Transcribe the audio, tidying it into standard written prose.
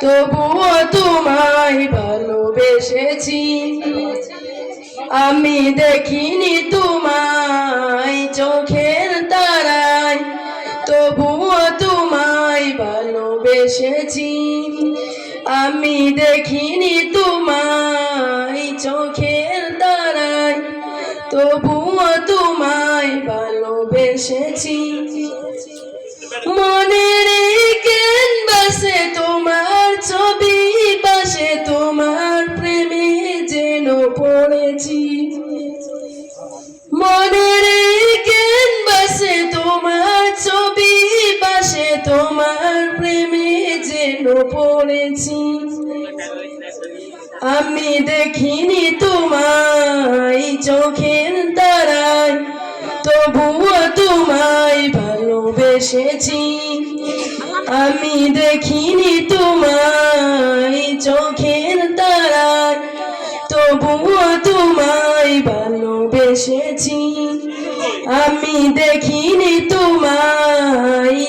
তবুও তোমায় ভালোবেসেছি। আমি দেখিনি তোমায় চোখের তারায়, তবুও তোমায় ভালোবেসেছি। আমি দেখিনি তোমায় চোখের তারায়, তবুও তোমায় ভালোবেসেছি। মনের ক্যানভাসে তোমার ছবি পাশে তোমার প্রেমে যেন পড়েছি। মনের ক্যানভাসে তোমার ছবি পাশে তোমার প্রেমে যেন পড়েছি। আমি দেখিনি তোমায় চোখের তারায়, তবুও তোমায় ভালোবেসেছি। আমি দেখিনি তোমায় চোখের তারায়, তবুও তোমায় ভালোবেসেছি। আমি দেখিনি তোমায়